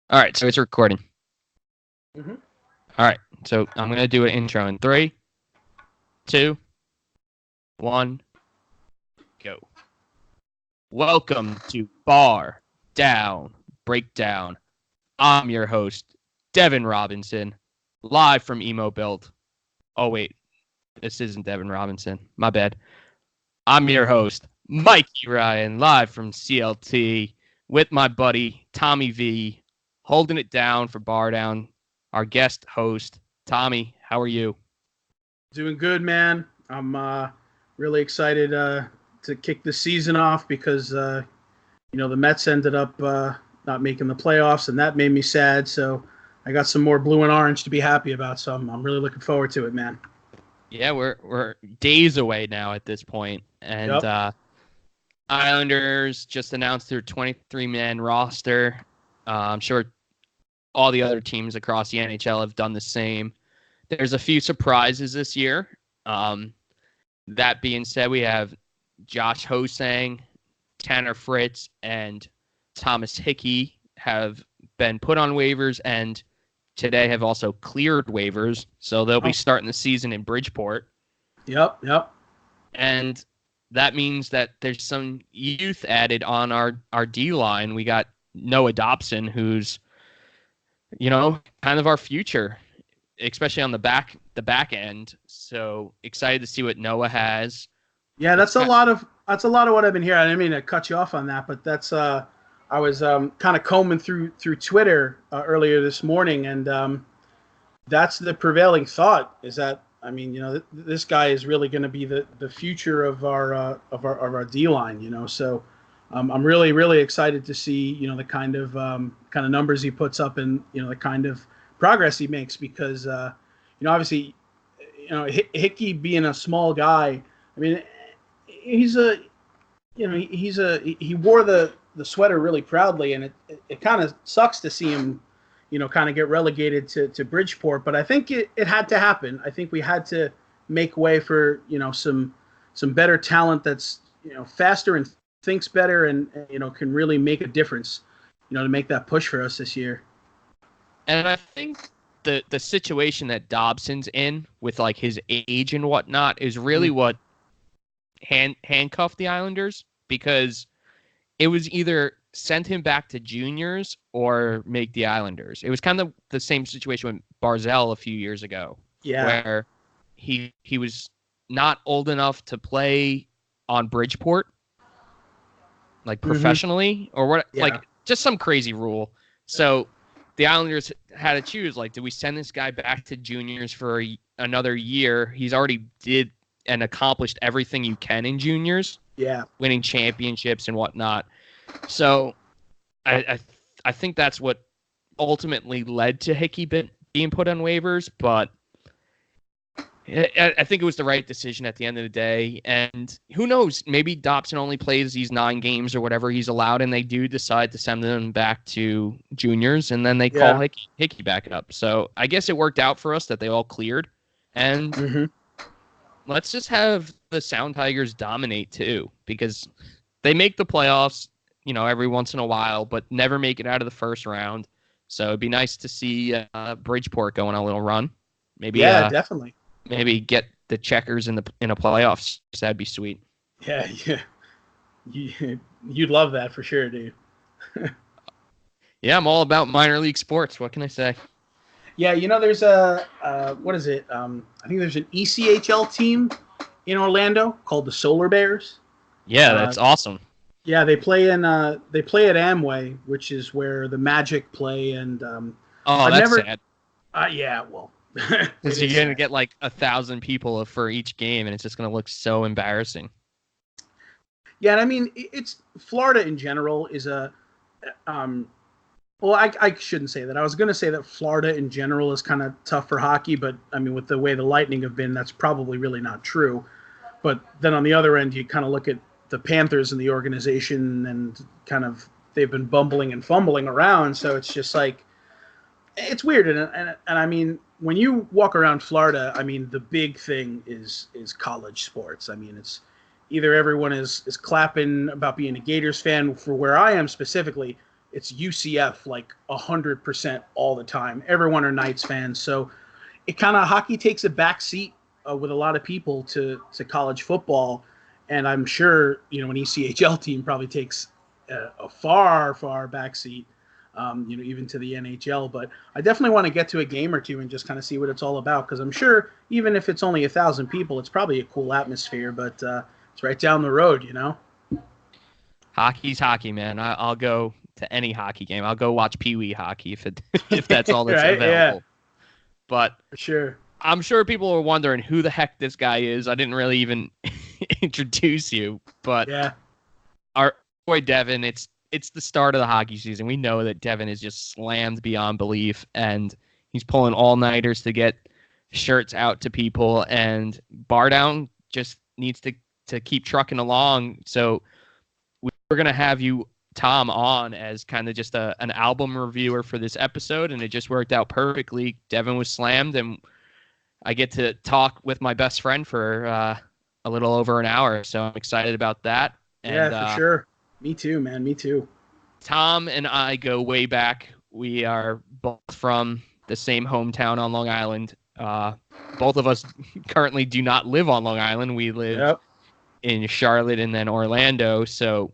All right, so it's recording. Mm-hmm. All right, so I'm going to do an intro in 3, 2, 1, go. Welcome to Bar Down Breakdown. I'm your host, Devin Robinson, live from Emo Build. Oh, wait, this isn't Devin Robinson. My bad. I'm your host, Mikey Ryan, live from CLT with my buddy, Tommy V, holding it down for Bar Down, our guest host. Tommy, how are you? Doing good, man. I'm really excited to kick the season off because the Mets ended up not making the playoffs, and that made me sad. So I got some more blue and orange to be happy about. So I'm really looking forward to it, man. Yeah, we're days away now at this point, and Yep. Islanders just announced their 23-man roster. I'm sure all the other teams across the NHL have done the same. There's a few surprises this year. That being said, we have Josh Hosang, Tanner Fritz, and Thomas Hickey have been put on waivers and today have also cleared waivers. So they'll be Oh, starting the season in Bridgeport. yep. Yep. And that means that there's some youth added on our D line. We got Noah Dobson, who's, kind of our future, especially on the back end. So excited to see what Noah has. Yeah, It's got that's a lot of what I've been hearing. I didn't mean to cut you off on that, but that's I was kind of combing through Twitter earlier this morning, and that's the prevailing thought is that this guy is really going to be the future of our D line. So I'm really excited to see the kind of numbers he puts up and the kind of progress he makes because obviously Hickey being a small guy. I mean, he's a he wore the sweater really proudly, and it kind of sucks to see him kind of get relegated to Bridgeport. But I think it had to happen. I think we had to make way for some better talent that's faster and thinks better and can really make a difference. To make that push for us this year. And I think the situation that Dobson's in with like his age and whatnot is really Mm. what handcuffed the Islanders, because it was either send him back to juniors or make the Islanders. It was kind of the same situation with Barzell a few years ago, Yeah. where he was not old enough to play on Bridgeport, like Hmm. professionally, or what, Yeah. like just some crazy rule. So the Islanders had to choose, like, do we send this guy back to juniors for another year? He's already did and accomplished everything you can in juniors, Yeah. winning championships and whatnot. So I think that's what ultimately led to Hickey being put on waivers, but I think it was the right decision at the end of the day. And who knows? Maybe Dobson only plays these 9 games or whatever he's allowed, and they do decide to send him back to juniors, and then they call Yeah. Hickey back up. So I guess it worked out for us that they all cleared. And Hmm. let's just have the Sound Tigers dominate too, because they make the playoffs, every once in a while, but never make it out of the first round. So it'd be nice to see Bridgeport go on a little run. Maybe Yeah. Definitely. maybe get the Checkers in a playoffs. That'd be sweet. Yeah. Yeah. You'd love that for sure, dude. Yeah, I'm all about minor league sports. What can I say? Yeah, there's a what is it? I think there's an ECHL team in Orlando called the Solar Bears. Yeah, Uh, that's awesome. yeah, they play at Amway, which is where the Magic play, and Oh, I've that's never. sad, Yeah, well, because it you're is gonna sad. get like 1,000 people for each game, and it's just gonna look so embarrassing. Yeah, and I mean it's Florida in general is a um, well, I shouldn't say that. I was going to say that Florida in general is kind of tough for hockey, but I mean, with the way the Lightning have been, that's probably really not true. But then on the other end, you kind of look at the Panthers and the organization, and kind of they've been bumbling and fumbling around. So it's just like it's weird. And I mean, when you walk around Florida, I mean, the big thing is college sports. I mean, it's either everyone is clapping about being a Gators fan. For where I am specifically, it's UCF like 100% all the time. Everyone are Knights fans, so it kind of hockey takes a back seat with a lot of people to college football, and I'm sure an ECHL team probably takes a far back seat, even to the NHL. But I definitely want to get to a game or two and just kind of see what it's all about, because I'm sure even if it's only 1,000 people, it's probably a cool atmosphere. But it's right down the road. Hockey's hockey, man. I'll go to any hockey game. I'll go watch Pee Wee hockey if that's all that's right? available. Yeah. But for sure, I'm sure people are wondering who the heck this guy is. I didn't really even introduce you, but yeah, our boy Devin. It's the start of the hockey season. We know that Devin is just slammed beyond belief, and he's pulling all-nighters to get shirts out to people. And Bar Down just needs to keep trucking along. So we're gonna have you, Tom, on as kind of just an album reviewer for this episode, and it just worked out perfectly. Devin was slammed, and I get to talk with my best friend for a little over an hour, so I'm excited about that. And, yeah, for sure. Me too, man. Me too. Tom and I go way back. We are both from the same hometown on Long Island. Both of us currently do not live on Long Island. We live in Charlotte and then Orlando, so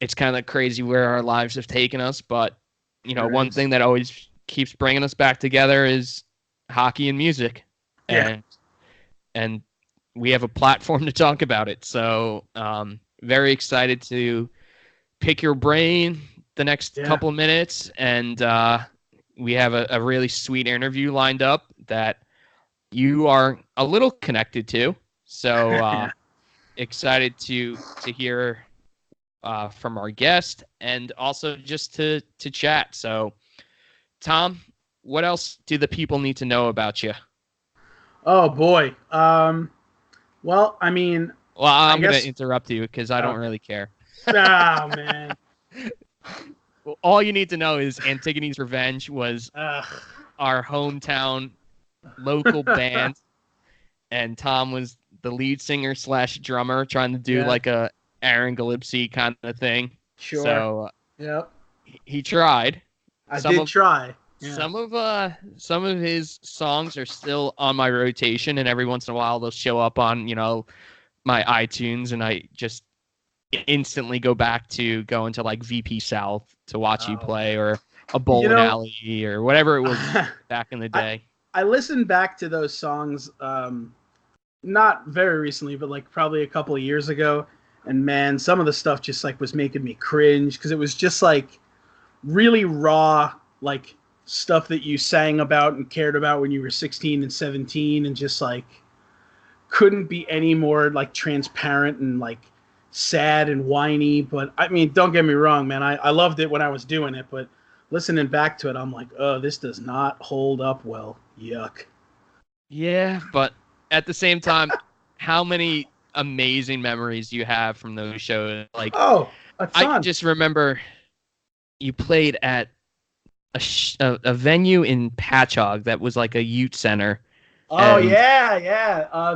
it's kind of crazy where our lives have taken us. But, one thing that always keeps bringing us back together is hockey and music. Yeah. And we have a platform to talk about it. So very excited to pick your brain the next couple of minutes. And we have a really sweet interview lined up that you are a little connected to. So excited to hear from our guest, and also just to chat. So, Tom, what else do the people need to know about you? Oh boy. Well, I mean, I'm going to interrupt you because I don't really care. Oh man. Well, all you need to know is Antigone's Revenge was our hometown local band, and Tom was the lead singer / drummer, trying to do like a Aaron Galipsy kind of thing. Sure. So he tried. I did try. Yeah. Some of his songs are still on my rotation, and every once in a while they'll show up on my iTunes, and I just instantly go back to going to like VP South to watch you play, or a bowling alley, or whatever it was back in the day. I listened back to those songs, not very recently, but like probably a couple of years ago. And man, some of the stuff just like was making me cringe, because it was just like really raw, like stuff that you sang about and cared about when you were 16 and 17, and just like couldn't be any more like transparent and like sad and whiny. But I mean, don't get me wrong, man. I loved it when I was doing it, but listening back to it, I'm like, oh, this does not hold up well. Yuck. Yeah, but at the same time, how many amazing memories you have from those shows? Like, a ton. I just remember you played at a venue in Patchogue that was like a youth center. Oh, yeah.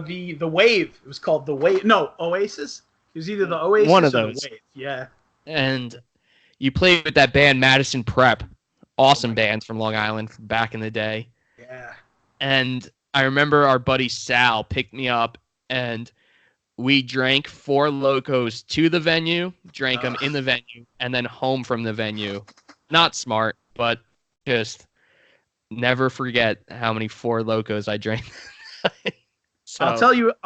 The Wave. It was called the Wave. No, Oasis. It was either the Oasis one of or those. the Wave. Yeah. And you played with that band Madison Prep. Awesome bands from Long Island back in the day. Yeah. And I remember our buddy Sal picked me up, and we drank 4 Locos to the venue, drank them in the venue, and then home from the venue. Not smart, but just never forget how many 4 Locos I drank. So, I'll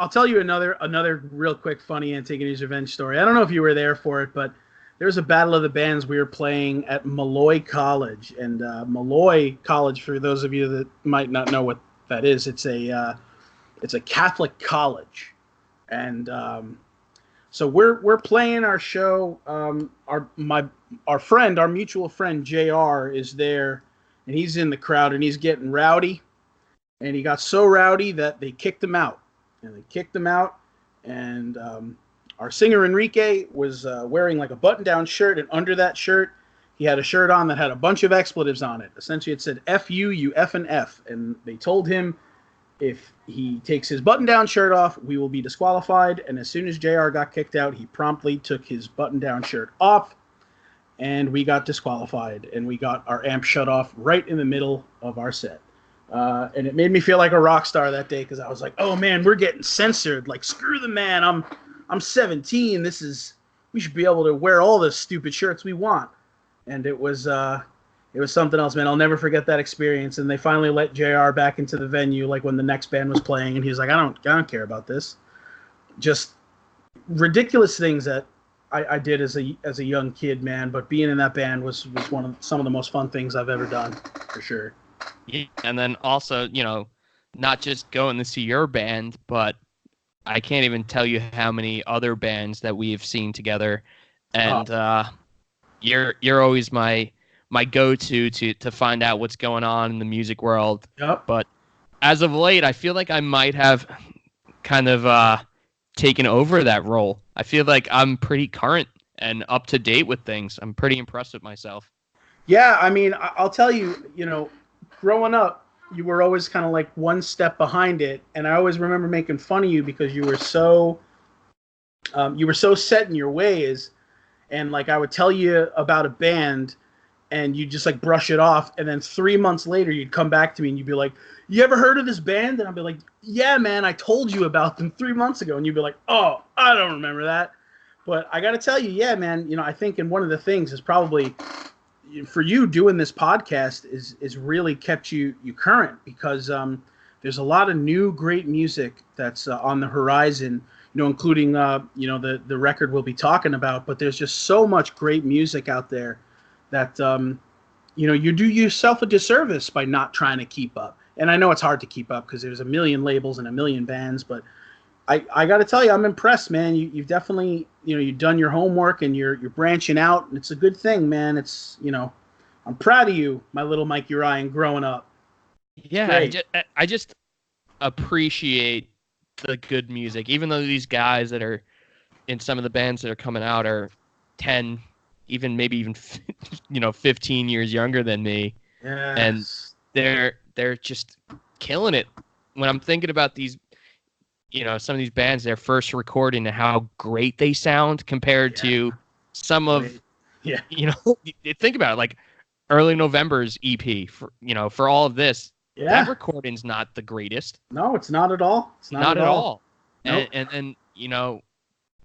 tell you another real quick funny Antigone's Revenge story. I don't know if you were there for it, but there was a battle of the bands we were playing at Malloy College, and Malloy College, for those of you that might not know what that is, it's a Catholic college, and so we're playing our show. Our mutual friend JR is there, and he's in the crowd, and he's getting rowdy, and he got so rowdy that they kicked him out, and our singer Enrique was wearing like a button-down shirt, and under that shirt he had a shirt on that had a bunch of expletives on it. Essentially it said F you effing F, and they told him if he takes his button-down shirt off, we will be disqualified. And as soon as JR got kicked out, he promptly took his button-down shirt off. and we got disqualified, and we got our amp shut off right in the middle of our set. And it made me feel like a rock star that day because I was like, "Oh man, we're getting censored! Like, screw the man. I'm 17. We should be able to wear all the stupid shirts we want." And it was something else, man. I'll never forget that experience. And they finally let JR back into the venue, like when the next band was playing, and he was like, "I don't care about this." Just ridiculous things that I did as a young kid, man. But being in that band was some of the most fun things I've ever done, for sure. Yeah, and then also, not just going to see your band, but I can't even tell you how many other bands that we've seen together, and you're always my go-to to find out what's going on in the music world. Yep. But as of late, I feel like I might have kind of taken over that role. I feel like I'm pretty current and up to date with things. I'm pretty impressed with myself. Yeah, I mean, I'll tell you, growing up, you were always kind of like one step behind it, and I always remember making fun of you because you were so set in your ways, and like I would tell you about a band, and you just like brush it off, and then 3 months later you'd come back to me and you'd be like, "You ever heard of this band?" And I'd be like, "Yeah, man, I told you about them 3 months ago," and you'd be like, "Oh, I don't remember that." But I got to tell you, yeah, man, I think one of the things is probably for you doing this podcast is really kept you current because there's a lot of new great music that's on the horizon, including the record we'll be talking about, but there's just so much great music out there that you do yourself a disservice by not trying to keep up. And I know it's hard to keep up because there's a million labels and a million bands, but I got to tell you, I'm impressed, man. You've definitely, you've done your homework and you're branching out, and it's a good thing, man. It's, I'm proud of you, my little Mike Urian, growing up. Yeah, I just appreciate the good music, even though these guys that are in some of the bands that are coming out are 10, maybe even 15 years younger than me. Yes. And they're just killing it. When I'm thinking about these, some of these bands, their first recording and how great they sound compared to some of, think about it, like Early November's EP for all of this. Yeah. That recording's not the greatest. No, it's not at all. It's not at all. Nope. And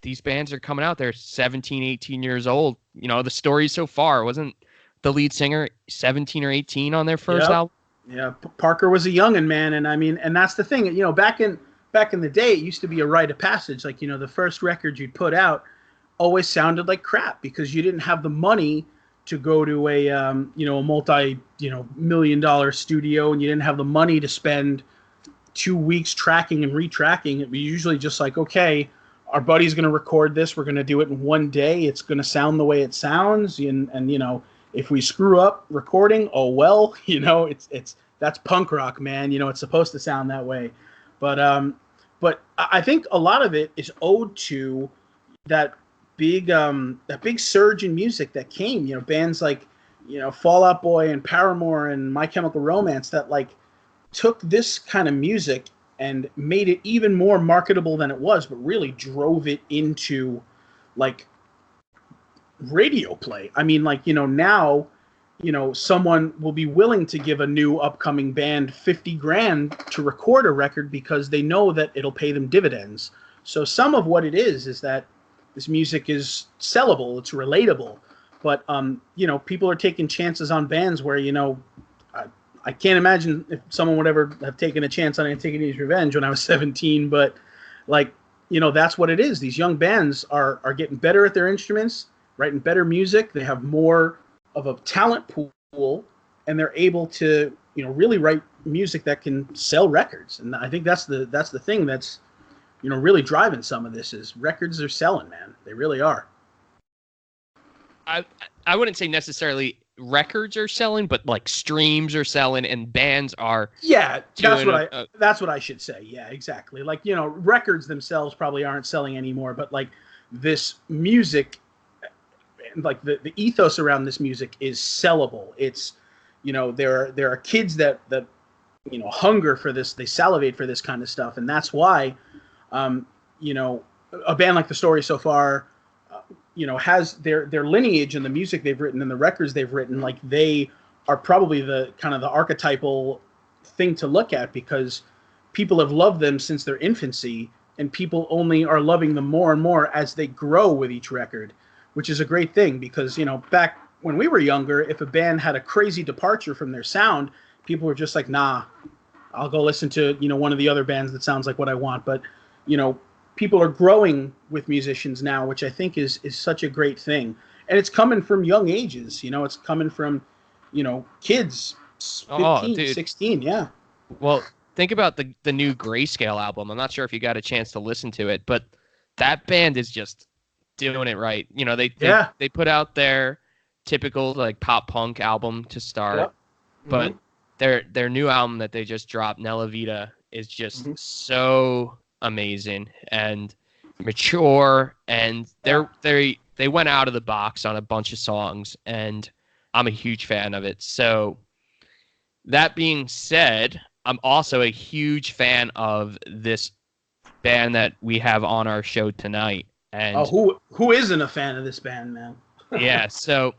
these bands are coming out. They're 17, 18 years old. The story so far, wasn't the lead singer 17 or 18 on their first album? Yeah, Parker was a youngin', man, and I mean, and that's the thing. Back in the day, it used to be a rite of passage. Like, the first record you'd put out always sounded like crap because you didn't have the money to go to a multi $1,000,000 studio, and you didn't have the money to spend 2 weeks tracking and retracking. It was usually just like, okay, our buddy's going to record this. We're going to do it in one day. It's going to sound the way it sounds, and if we screw up recording, oh well, it's that's punk rock, man. It's supposed to sound that way, but I think a lot of it is owed to that big surge in music that came. Bands like Fall Out Boy and Paramore and My Chemical Romance that like took this kind of music and made it even more marketable than it was, but really drove it into like radio play. I mean, like, now, someone will be willing to give a new upcoming band 50 grand to record a record because they know that it'll pay them dividends. So some of what it is that this music is sellable, it's relatable, but people are taking chances on bands where, I can't imagine if someone would ever have taken a chance on Antigone's Revenge when I was 17, but like, that's what it is. These young bands are getting better at their instruments, writing better music. They have more of a talent pool, and they're able to, really write music that can sell records. And I think that's the thing that's, really driving some of this is records are selling, man. They really are. I wouldn't say necessarily records are selling, but like streams are selling and bands are. Yeah, that's what I should say. Yeah, exactly. Like, records themselves probably aren't selling anymore, but like this music, like the ethos around this music is sellable. It's, there are kids that hunger for this. They salivate for this kind of stuff, and that's why, a band like The Story So Far, has their lineage and the music they've written and the records they've written, like they are probably the kind of the archetypal thing to look at, because people have loved them since their infancy, and people only are loving them more and more as they grow with each record, which is a great thing. Because back when we were younger, if a band had a crazy departure from their sound, people were just like, nah, I'll go listen to one of the other bands that sounds like what I want. But people are growing with musicians now, which I think is such a great thing. And it's coming from young ages. It's coming from kids, 15, dude. 16. Yeah. Well, think about the new Grayscale album. I'm not sure if you got a chance to listen to it, but that band is just doing it right. They put out their typical like pop punk album to start, Yep. but their new album that they just dropped, Nella Vita, is just so amazing and mature, and they went out of the box on a bunch of songs, and I'm a huge fan of it. So that being said, I'm also a huge fan of this band that we have on our show tonight. And who isn't a fan of this band, man? Yeah, so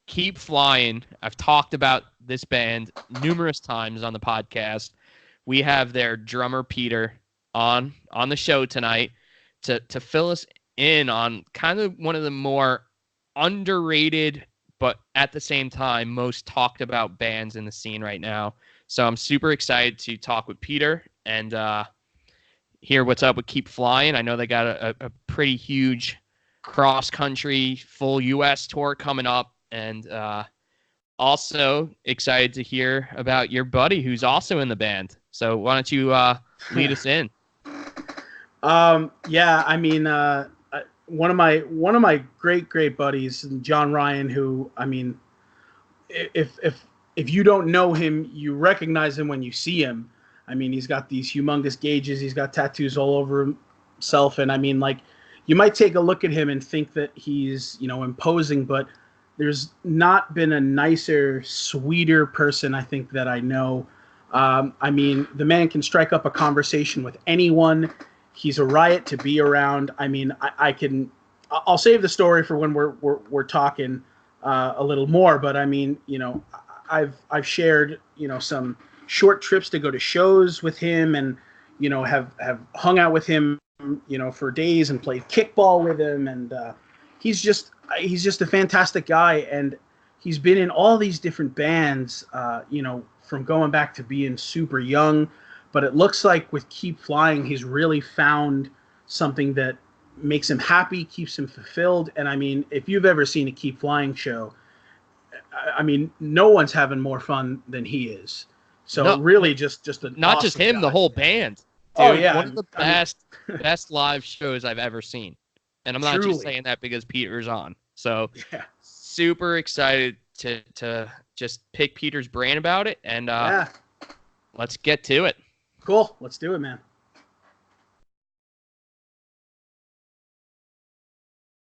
Keep Flying. I've talked about this band numerous times on the podcast. We have their drummer Peter on the show tonight to fill us in on kind of one of the more underrated, but at the same time most talked about bands in the scene right now. So I'm super excited to talk with Peter and hear what's up with Keep Flying. I know they got a pretty huge cross-country full U.S. tour coming up, and also excited to hear about your buddy who's also in the band. So why don't you lead us in? Yeah, I mean, one of my great buddies, John Ryan, who, I mean, if you don't know him, you recognize him when you see him. I mean, he's got these humongous gauges. He's got tattoos all over himself. And I mean, like, you might take a look at him and think that he's, imposing, but there's not been a nicer, sweeter person, I think, that I know. I mean, the man can strike up a conversation with anyone. He's a riot to be around. I mean, I'll save the story for when we're talking a little more. But I mean, I've shared, some short trips to go to shows with him, and have hung out with him, for days, and played kickball with him, and he's just a fantastic guy, and he's been in all these different bands, from going back to being super young. But it looks like with Keep Flying, he's really found something that makes him happy, keeps him fulfilled. And I mean, if you've ever seen a Keep Flying show, I mean, no one's having more fun than he is. So really just a not awesome just him, guy. The whole band. Dude, oh yeah, one of the best live shows I've ever seen. And I'm not just saying that because Peter's on. So super excited to just pick Peter's brain about it, and let's get to it. Cool. Let's do it, man.